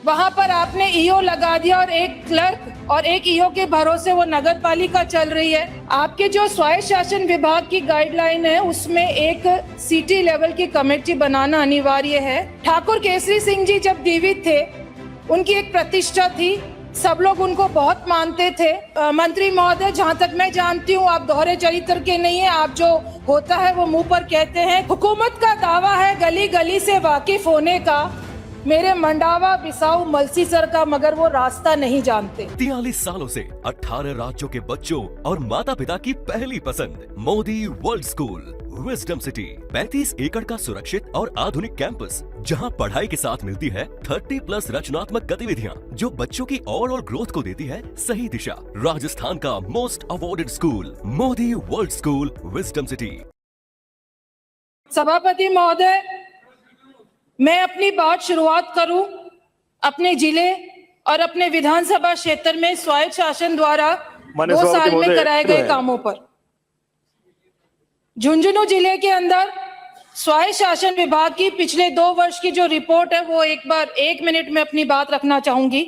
वहां पर आपने ईओ लगा दिया और एक क्लर्क और एक ईओ के भरोसे वो नगर पालिका चल रही है। आपके जो स्वायत्त शासन विभाग की गाइडलाइन है उसमें एक सिटी लेवल की कमेटी बनाना अनिवार्य है। ठाकुर केसरी सिंह जी जब जीवित थे उनकी एक प्रतिष्ठा थी, सब लोग उनको बहुत मानते थे। मंत्री महोदय, जहां तक मैं जानती हूँ आप दोहरे चरित्र के नहीं है, आप जो होता है वो मुंह पर कहते हैं। हुकूमत का दावा है गली गली से वाकिफ होने का, मेरे मंडावा बिसाऊ मलसीसर का, मगर वो रास्ता नहीं जानते। 43 सालों से 18 राज्यों के बच्चों और माता पिता की पहली पसंद Modi world school wisdom city. 35 एकड़ का सुरक्षित और आधुनिक कैंपस, जहां पढ़ाई के साथ मिलती है 30+ रचनात्मक गतिविधियां, जो बच्चों की ओवरऑल ग्रोथ को देती है सही दिशा। राजस्थान का most awarded school Modi world school wisdom city. सभापति महोदय, मैं अपनी बात शुरुआत करूं अपने जिले और अपने विधानसभा क्षेत्र में स्वायत्त शासन द्वारा 2 साल में कराए गए कामों पर। झुंझुनू जिले के अंदर स्वायत्त शासन विभाग की पिछले 2 वर्ष की जो रिपोर्ट है वो एक बार 1 मिनट में अपनी बात रखना चाहूंगी।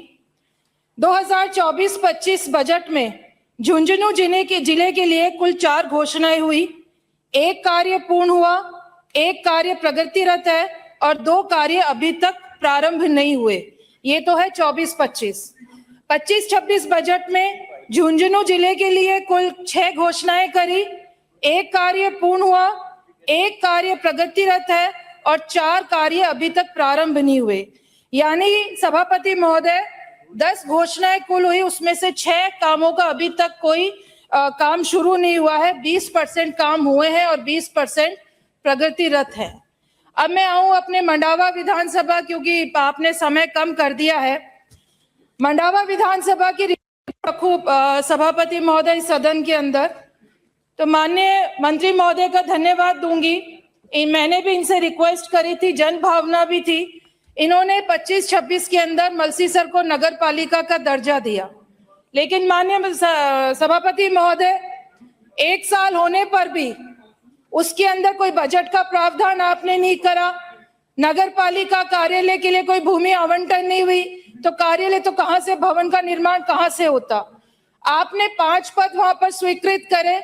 2024-25 बजट में झुंझुनू जिले के लिए कुल 4 घोषणाएं हुई। 1 कार्य पूर्ण हुआ, 1 कार्य प्रगतिरत है और 2 कार्य अभी तक प्रारंभ नहीं हुए। ये तो है 24-25। 25-26 बजट में झुंझुनू जिले के लिए कुल 6 घोषणाएं करी, 1 कार्य पूर्ण हुआ, 1 कार्य प्रगतिरत है और 4 कार्य अभी तक प्रारंभ नहीं हुए। यानी सभापति महोदय 10 घोषणाएं कुल हुई, उसमें से 6 कामों का अभी तक कोई काम शुरू नहीं हुआ है। 20% काम हुए हैं और 20% प्रगतिरत है। अब मैं आऊं अपने मंडावा विधानसभा, क्योंकि आपने समय कम कर दिया है। मंडावा विधानसभा की खूब सभापति महोदय सदन के अंदर, तो माननीय मंत्री महोदय का धन्यवाद दूंगी। मैंने भी इनसे रिक्वेस्ट करी थी, जन भावना भी थी। इन्होंने 25-26 के अंदर मलसीसर को नगर पालिका का दर्जा दिया, लेकिन माननीय सभापति महोदय 1 साल होने पर भी उसके अंदर कोई बजट का प्रावधान आपने नहीं करा। नगर पालिका कार्यालय के लिए कोई भूमि आवंटन नहीं हुई, तो कार्यालय तो कहां से, भवन का निर्माण कहां से होता। आपने 5 पद वहां पर स्वीकृत करे,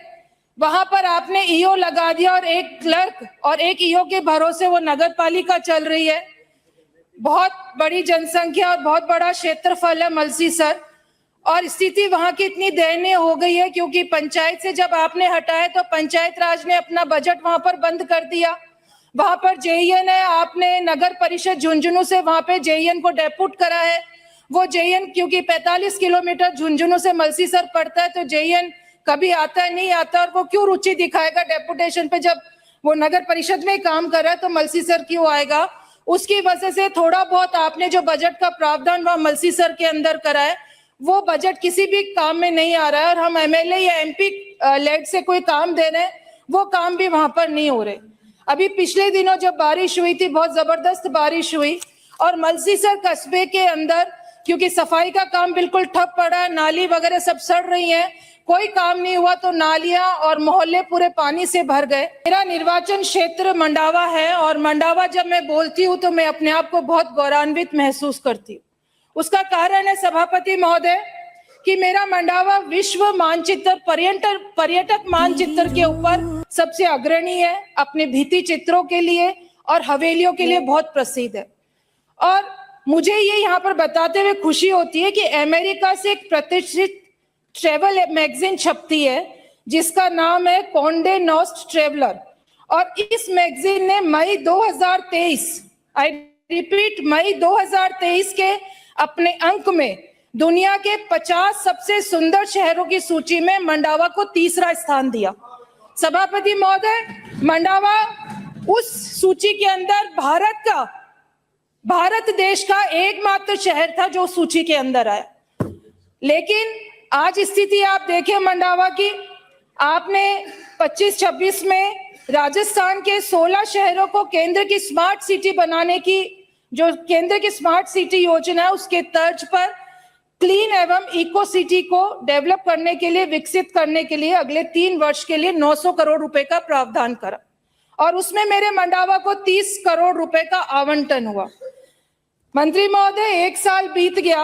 वहां पर आपने ईओ लगा दिया और एक क्लर्क और एक ईओ के भरोसे वो नगर पालिका चल रही है। बहुत बड़ी जनसंख्या और बहुत बड़ा क्षेत्रफल है मलसीसर, और स्थिति वहां की इतनी दयनीय हो गई है क्योंकि पंचायत से जब आपने हटाया तो पंचायत राज ने अपना बजट वहां पर बंद कर दिया। वहां पर जेईएन है, आपने नगर परिषद झुंझुनू से वहां पे जेईएन को डेपुट करा है। वो जेईएन क्योंकि 45 किलोमीटर झुंझुनू से मलसीसर पड़ता है, तो जेईएन कभी आता है नहीं आता, और वो क्यों रुचि दिखाएगा डेपुटेशन पे जब वो नगर परिषद में काम कर रहा है, तो मलसीसर क्यों आएगा। उसकी वजह से थोड़ा बहुत आपने जो बजट का प्रावधान वहां मलसीसर के अंदर करा है, वो बजट किसी भी काम में नहीं आ रहा है। और हम एमएलए या एमपी लेड से कोई काम दे रहे हैं, वो काम भी वहां पर नहीं हो रहे। अभी पिछले दिनों जब बारिश हुई थी, बहुत जबरदस्त बारिश हुई, और मलसीसर कस्बे के अंदर क्योंकि सफाई का काम बिल्कुल ठप पड़ा है, नाली वगैरह सब सड़ रही हैं, कोई काम नहीं हुआ, तो नालियां और मोहल्ले पूरे पानी से भर गए। मेरा निर्वाचन क्षेत्र मंडावा है, और मंडावा जब मैं बोलती हूँ तो मैं अपने आप को बहुत गौरवान्वित महसूस करती हूँ। उसका कारण है सभापति महोदय कि मेरा मंडावा विश्व मानचित्र पर्यटक मानचित्र के ऊपर सबसे अग्रणी है, अपने भित्ति चित्रों के लिए और हवेलियों के लिए बहुत प्रसिद्ध है। और मुझे ये यहाँ पर बताते हुए खुशी होती है कि अमेरिका से एक प्रतिष्ठित ट्रेवल मैगजीन छपती है जिसका नाम है कॉन्डे नॉस्ट ट्रेवलर, और इस मैगजीन ने मई 2023, आई रिपीट मई 2023 के अपने अंक में दुनिया के 50 सबसे सुंदर शहरों की सूची में मंडावा को 3रा स्थान दिया। सभापति महोदय, मंडावा उस सूची के अंदर भारत देश का एकमात्र शहर था जो सूची के अंदर आया। लेकिन आज स्थिति आप देखें मंडावा की, आपने 25-26 में राजस्थान के 16 शहरों को केंद्र की स्मार्ट सिटी बनाने की, जो केंद्र की स्मार्ट सिटी योजना है उसके तर्ज पर क्लीन एवं इको सिटी को डेवलप करने के लिए, विकसित करने के लिए अगले 3 वर्ष के लिए 900 करोड़ रुपए का प्रावधान करा, और उसमें मेरे मंडावा को 30 करोड़ रुपए का आवंटन हुआ। मंत्री महोदय, 1 साल बीत गया,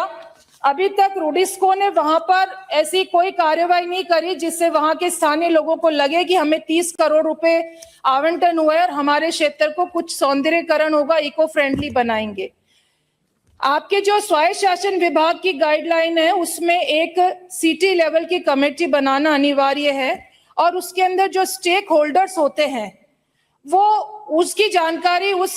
अभी तक रूडिस्को ने वहां पर ऐसी कोई कार्रवाई नहीं करी जिससे वहां के स्थानीय लोगों को लगे कि हमें 30 करोड़ रुपए आवंटन हुए और हमारे क्षेत्र को कुछ सौंदर्यीकरण होगा, इको फ्रेंडली बनाएंगे। आपके जो स्वायत्त शासन विभाग की गाइडलाइन है उसमें एक सिटी लेवल की कमेटी बनाना अनिवार्य है और उसके अंदर जो स्टेक होल्डर्स होते हैं वो उसकी जानकारी, उस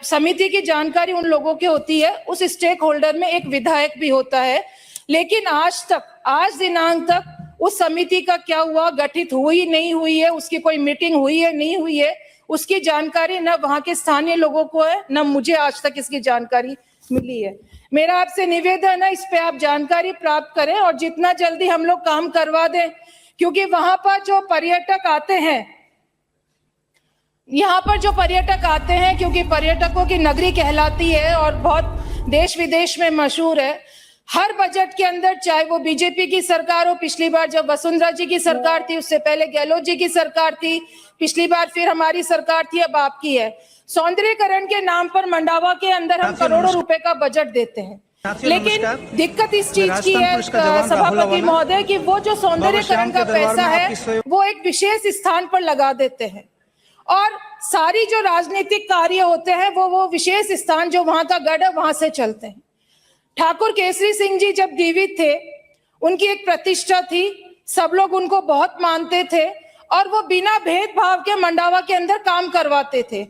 समिति की जानकारी उन लोगों की होती है। उस स्टेक होल्डर में एक विधायक भी होता है, लेकिन आज दिनांक तक उस समिति का क्या हुआ, गठित हुई नहीं हुई है, उसकी कोई मीटिंग हुई है नहीं हुई है, उसकी जानकारी न वहां के स्थानीय लोगों को है न मुझे आज तक इसकी जानकारी मिली है। मेरा आपसे निवेदन है, इस पे आप जानकारी प्राप्त करें और जितना जल्दी हम लोग काम करवा दें, क्योंकि वहां पर जो पर्यटक आते हैं, यहाँ पर जो पर्यटक आते हैं, क्योंकि पर्यटकों की नगरी कहलाती है और बहुत देश विदेश में मशहूर है, हर बजट के अंदर, चाहे वो बीजेपी की सरकार हो, पिछली बार जब वसुंधरा जी की सरकार थी, उससे पहले गहलोत जी की सरकार थी, पिछली बार फिर हमारी सरकार थी, अब आपकी है, सौंदर्यीकरण के नाम पर मंडावा के अंदर हम करोड़ों रुपए का बजट देते हैं। लेकिन दिक्कत इस चीज की है सभापति महोदय कि वो जो सौंदर्यीकरण का पैसा है वो एक विशेष स्थान पर लगा देते हैं और सारी जो राजनीतिक कार्य होते हैं वो विशेष स्थान जो वहां का गढ़ है वहां से चलते हैं। ठाकुर केसरी सिंह जी जब जीवित थे, उनकी एक प्रतिष्ठा थी, सब लोग उनको बहुत मानते थे और वो बिना भेदभाव के मंडावा के अंदर काम करवाते थे।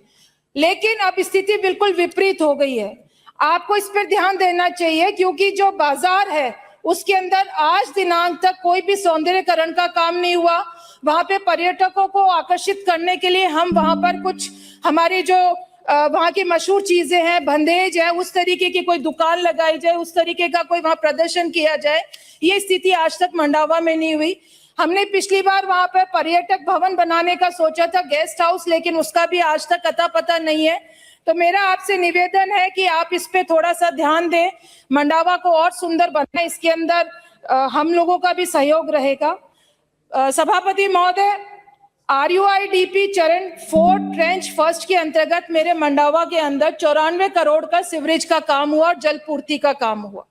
लेकिन अब स्थिति बिल्कुल विपरीत हो गई है। आपको इस पर ध्यान देना चाहिए, क्योंकि जो बाजार है उसके अंदर आज दिनांक तक कोई भी सौंदर्यीकरण का काम नहीं हुआ। वहां पे पर्यटकों को आकर्षित करने के लिए हम वहां पर कुछ हमारी जो वहां की मशहूर चीजें हैं, बंधेज है, उस तरीके की कोई दुकान लगाई जाए, उस तरीके का कोई वहां प्रदर्शन किया जाए, ये स्थिति आज तक मंडावा में नहीं हुई। हमने पिछली बार वहां पर पर्यटक भवन बनाने का सोचा था, गेस्ट हाउस, लेकिन उसका भी आज तक अता पता नहीं है। तो मेरा आपसे निवेदन है कि आप इस पे थोड़ा सा ध्यान दें, मंडावा को और सुंदर बनाएं, इसके अंदर हम लोगों का भी सहयोग रहेगा। सभापति महोदय, RUIDP चरण 4 ट्रेंच फर्स्ट के अंतर्गत मेरे मंडावा के अंदर 94 करोड़ का सीवरेज का काम हुआ और जल पूर्ति का काम हुआ।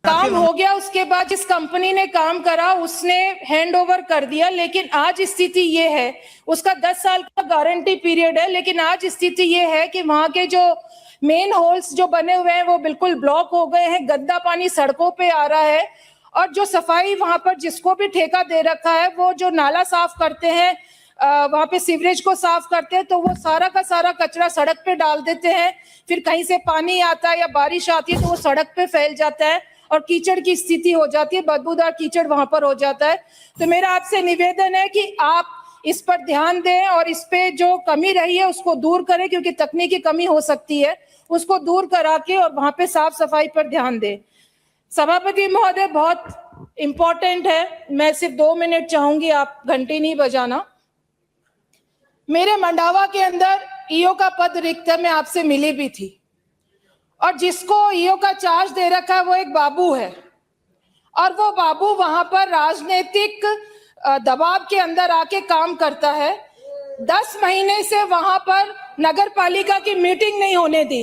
काम हो गया, उसके बाद जिस कंपनी ने काम करा उसने हैंड ओवर कर दिया, लेकिन आज स्थिति ये है, उसका 10 साल का गारंटी पीरियड है, लेकिन आज स्थिति ये है कि वहां के जो मेन होल्स जो बने हुए हैं वो बिल्कुल ब्लॉक हो गए हैं, गंदा पानी सड़कों पे आ रहा है और जो सफाई वहां पर जिसको भी ठेका दे रखा है वो जो नाला साफ करते हैं, वहां पे सीवरेज को साफ करते हैं, तो वो सारा का सारा कचरा सड़क पे डाल देते हैं। फिर कहीं से पानी आता है या बारिश आती है तो वो सड़क पे फैल जाता है और कीचड़ की स्थिति हो जाती है, बदबूदार कीचड़ वहां पर हो जाता है। तो मेरा आपसे निवेदन है कि आप इस पर ध्यान दें और इस पे जो कमी रही है उसको दूर करें, क्योंकि तकनीकी कमी हो सकती है, उसको दूर करा के और वहां पे साफ सफाई पर ध्यान दें। सभापति महोदय, बहुत इंपॉर्टेंट है, मैं सिर्फ 2 मिनट चाहूंगी, आप घंटी नहीं बजाना। मेरे मंडावा के अंदर ईओ का पद रिक्त है, मैं आपसे मिली भी थी, और जिसको ईओ का चार्ज दे रखा है वो एक बाबू है और वो बाबू वहां पर राजनीतिक दबाव के अंदर आके काम करता है। 10 महीने से वहां पर नगर पालिका की मीटिंग नहीं होने दी,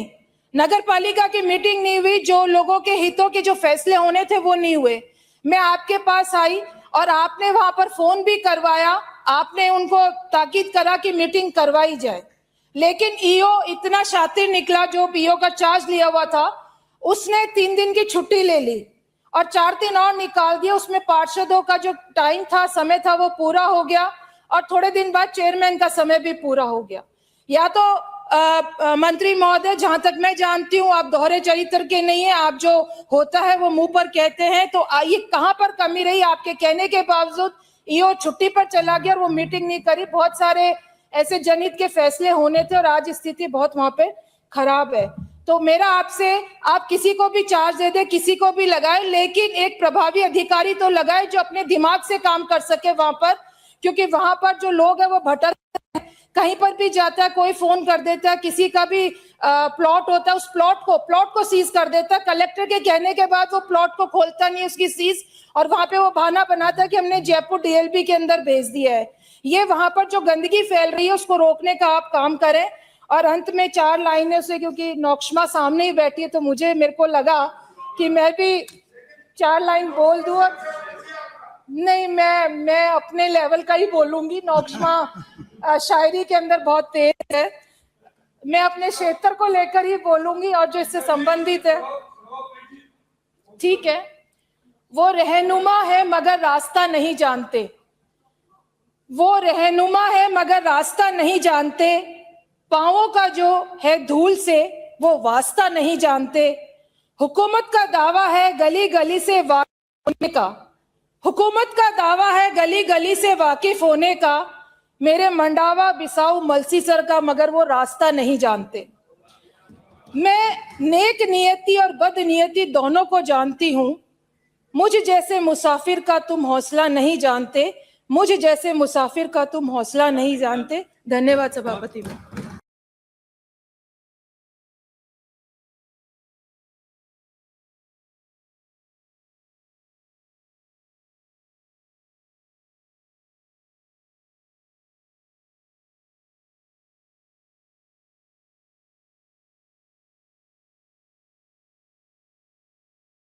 नगर पालिका की मीटिंग नहीं हुई, जो लोगों के हितों के जो फैसले होने थे वो नहीं हुए। मैं आपके पास आई और आपने वहां पर फोन भी करवाया, आपने उनको ताकीद करा कि मीटिंग करवाई जाए, लेकिन ईओ इतना शातिर निकला, जो ईओ का चार्ज लिया हुआ था उसने 3 दिन की छुट्टी ले ली और 4 दिन और निकाल दिया। उसमें पार्षदों का जो टाइम था, समय था, वो पूरा हो गया और थोड़े दिन बाद चेयरमैन का समय भी पूरा हो गया। या तो मंत्री महोदय, जहां तक मैं जानती हूँ आप दोहरे चरित्र के नहीं है, आप जो होता है वो मुंह पर कहते हैं, तो ये कहां पर कमी रही? आपके कहने के बावजूद ईओ छुट्टी पर चला गया और वो मीटिंग नहीं करी। बहुत सारे ऐसे जनहित के फैसले होने थे और आज स्थिति बहुत वहां पे खराब है। तो मेरा आपसे, आप किसी को भी चार्ज दे दे, किसी को भी लगाए, लेकिन एक प्रभावी अधिकारी तो लगाए जो अपने दिमाग से काम कर सके वहां पर, क्योंकि वहां पर जो लोग है वो भटक, कहीं पर भी जाता है कोई फोन कर देता है, किसी का भी प्लॉट होता है उस प्लॉट को सीज कर देता है, कलेक्टर के कहने के बाद वो प्लॉट को खोलता नहीं, उसकी सीज, और वहां पे वो बहाना बनाता है कि हमने जयपुर DLP के अंदर भेज दिया है। ये वहां पर जो गंदगी फैल रही है उसको रोकने का आप काम करें और अंत में 4 लाइनों से, क्योंकि नौक्षमा सामने ही बैठी है तो मेरे को लगा कि मैं भी 4 लाइन बोल दूं। नहीं, मैं अपने लेवल का ही बोलूंगी। नौक्षमा शायरी के अंदर बहुत तेज है, मैं अपने क्षेत्र को लेकर ही बोलूंगी और जो इससे संबंधित है। ठीक है। वो रहनुमा है मगर रास्ता नहीं जानते, वो रहनुमा है मगर रास्ता नहीं जानते, पांवों का जो है धूल से वो वास्ता नहीं जानते। हुकूमत का दावा है गली गली से वाकिफ होने का, हुकूमत का दावा है गली गली से वाकिफ होने का, मेरे मंडावा बिसाऊ मलसी सर का मगर वो रास्ता नहीं जानते। मैं नेक नियति और बद नियति दोनों को जानती हूं, मुझ जैसे मुसाफिर का तुम हौसला नहीं जानते, मुझ जैसे मुसाफिर का तुम हौसला नहीं जानते। धन्यवाद सभापति।